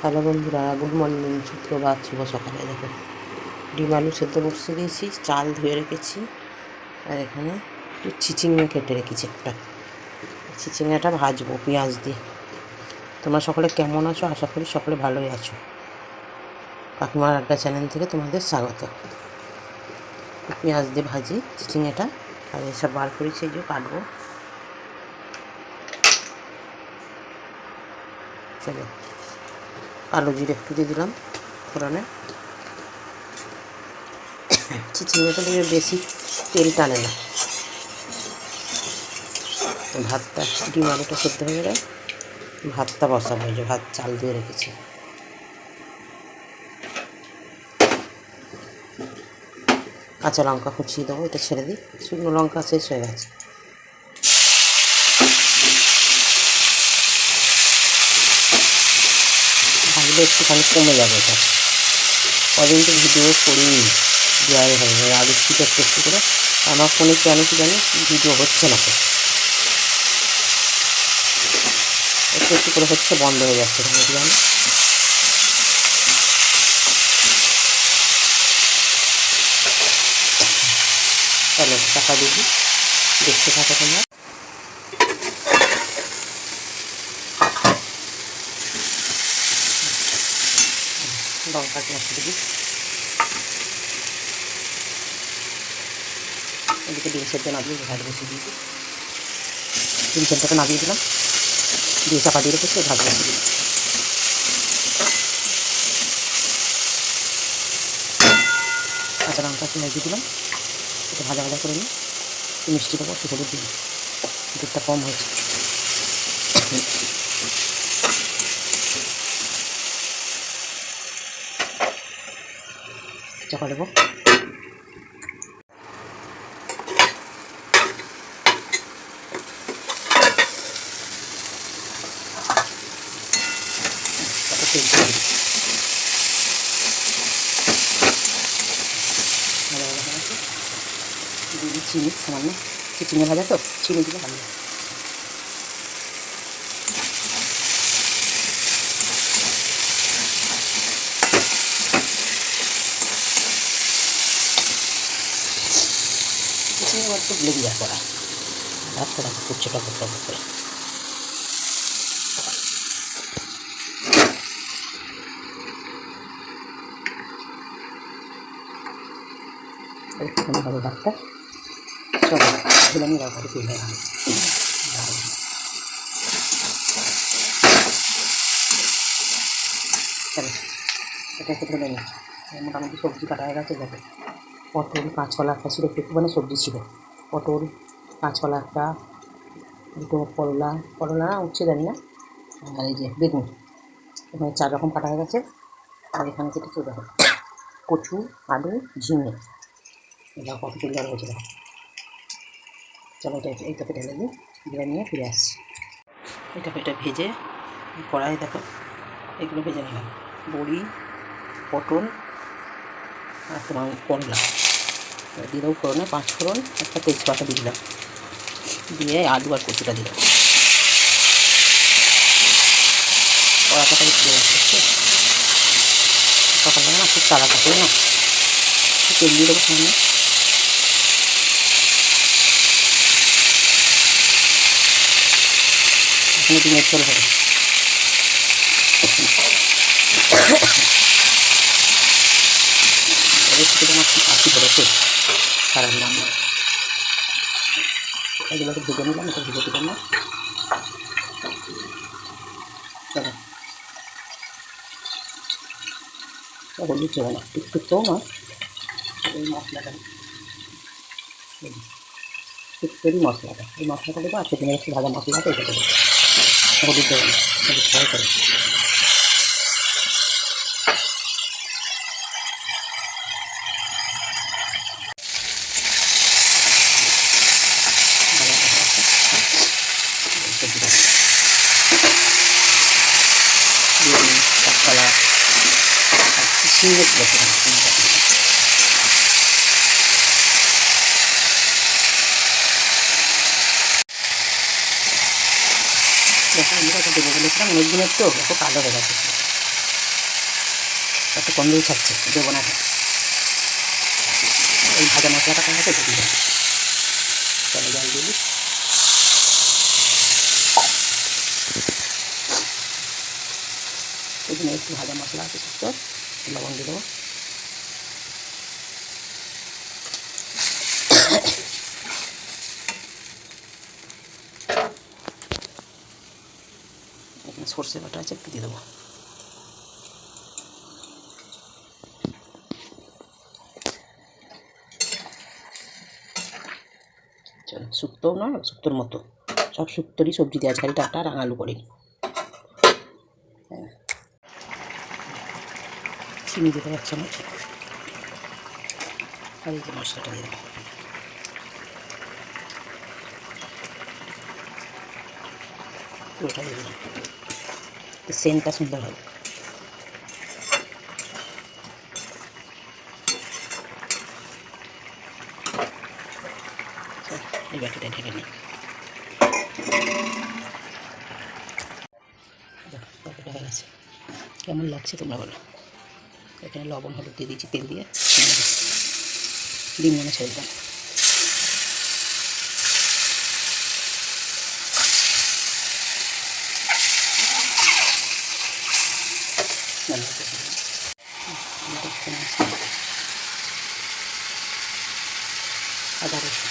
Hello বন্ধুরা, good morning, সুপ্রভাত, শুভ সকালে। দেখো ডিম আলু সেদ্ধ বসিয়ে দিয়েছি, চাল ধুয়ে রেখেছি, আর এখানে একটু চিচিঙে কেটে রেখেছি। একটা চিচিঙাটা ভাজবো পেঁয়াজ দিয়ে। তোমরা সকলে কেমন আছো? আশা করি সকলে ভালোই আছো। কাকিমার আড্ডা চ্যানেল থেকে তোমাদের স্বাগত। পেঁয়াজ দিয়ে ভাজি চিচিঙাটা, আর এসব বার করেছি, এই যে কাটবো। চলো, কালো জিরে একটু দিয়ে দিলাম ফোড়নে। চিচিঙাটা দিয়ে বেশি তেল টানে না। ভাতটা ডিম আলুটা সেদ্ধ হয়ে গেলে ভাতটা বসাবো। এই যে ভাত চাল দিয়ে রেখেছি। কাঁচা লঙ্কা কুচিয়ে দেবো, এটা ছেড়ে দিই। শুকনো লঙ্কা শেষ হয়ে গেছে। ভাজলে একটুখানি কমে যাবে এটা। কদিন তো ভিডিও করিনি, দেওয়াই হয়নি। আর একটু একটু করে আমার ফোনে কেন কি জানি ভিডিও হচ্ছে না, তো একটু একটু করে হচ্ছে, বন্ধ হয়ে যাচ্ছে কেন কি জানি। চলো টাকা দিবি, দেখতে থাকো তোমরা। লঙ্কা মাছ দিবি, এদিকে ডিম সেদ্ধ নামিয়ে ভাত বসিয়ে দিয়েছি। ডিম সেদ্ধটা নামিয়ে দিলাম, দিয়ে চাপা দিয়ে রেখেছি, ভাত বসিয়ে দিলাম। কাঁচা লঙ্কা একটু লাগিয়ে দিলাম, একটু ভাজা ভাজা করে নিই। একটু মিষ্টি দেবো, একটু হলুদ দিই, দুধটা কম হয়েছে। চাপা দেবো। দিয়ে চিনি সামান্য, চিচিঙে ভাজা তো চিনি দিলে ভালো। চিচিঙে আবার একটু লেগে করা আর করা কুচোটা করতে করে। একটুখানি হবে ভাতটা। চলো এগুলো আমি রাখতে তুলে চলো এটা একটু তুলে নিই। মোটামুটি সবজি কাটা হয়ে গেছে। দেখো পটল, কাঁচকলা একটা ছিল, একটু মানে সবজি ছিল। পটল, কাঁচকলা একটা, দুটো করলা, করলা উঠছে জানি না, আর এই যে বেগুন। এখানে 4 রকম কাটা হয়ে গেছে। আর এখানে কেটেছে দেখো কচু, আলু, ঝিঙে। এটা কত সুন্দর হয়েছে দেখো। চলো এইটাকে ঢেলে দিই, ঢেলে নিয়ে ফিরে আসছি। এটা ভেজে কড়াই দেখো এগুলো ভেজে নিলাম। বড়ি, পটল আর তোমার করলা দিয়ে দেবো ফোড়নে, 5 ফোড়ন, একটা তেজপাতা দিয়ে দিলাম, দিয়ে আলু আর কচুটা দিলাম। কড়াটা একটু যাচ্ছে, সকালবেলা না খুব তাড়া থাকে না। তেল দিয়ে দেবো সামনে। এখানে ডিমের ঝোল হবে। রেসিপিটা আমার খুব কাশি পড়েছে, খারাপ নাম। এগুলোকে ভেজে নিলাম, এটা ভেজে দিলাম না। চলো হলুদ দেবো না, একটু তো না। এই মশলাটা একটু মশলাটা, এই মশলাটা দেবো। আর সেদিনের একটু ভাজা মশলাটা এটা দেবো। হলুদ দেবো না, হলুদ ফ্রাই করে। কাঁচকলা আর ঝিঙে বসে দেখো, আমরা তো দেবো বলেছিলাম অনেক দিনের, তো দেখো কালো হয়ে গেছে। একটা গন্ধও ছাড়ছে, দেবো না। এই ভাজা মশলাটা করা আছে দিয়ে দেবো। চলে জল দিয়ে দিই। এখানে একটু ভাজা মশলা আছে, শুক্তো লবণ দিয়ে দেবো। এখানে সর্ষে বাটা আছে, একটু দিয়ে দেবো। চলো, শুক্তো নয়, শুক্তোর মতো সব শুক্তোরই সবজি দেওয়া আছে, খালি ডাঁটা আর আলু করি। চিনি দিতে 1 চামচ, আর এই যে মশলাটা দিয়ে দেবো। পুরোটা দিয়ে দিলাম, সেন্টটা সুন্দর হবে। এই বাটিটা ঢেকে নিই। বাটিটা হয়ে গেছে। কেমন লাগছে তোমরা বলো। এখানে লবণ হলুদ দিয়ে দিয়েছি, তেল দিয়ে ডিম মনে ছেড়ে দিলাম। আদা রসুন,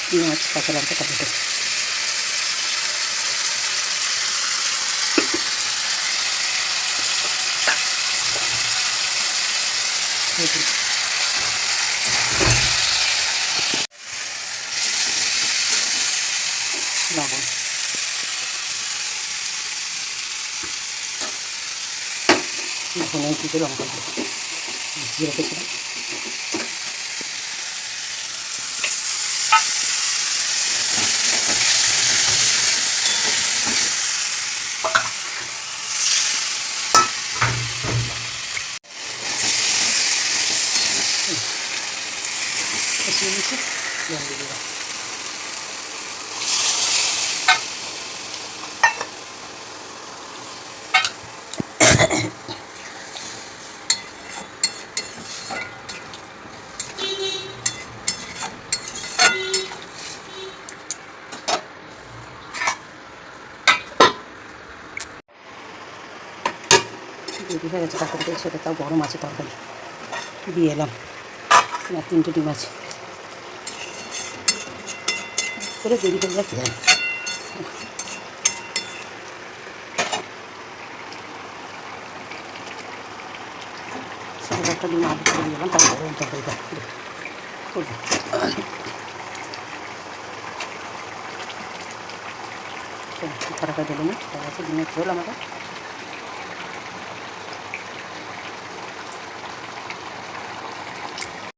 পেঁয়াজ, কাঁচা লঙ্কা, টমেটো, লবণ, ধনে জিরে লঙ্কা ভিজিয়ে রেখেছিলাম। কষিয়ে নিচ্ছি, জল দিয়ে দিলাম। রেডি হয়ে গেছে, তরকারি করে সেটা তাও গরম আছে, তরকারি দিয়ে এলাম। আর 3টে ডিম আছে, করে দেরি করে রাখতে যান। সেটা একটা ডিম আলু করে দিলাম, তার গরম তরকারিটা করবো। কড়াটা দিলে না, তার আছে ডিমের ঝোল আমাদের।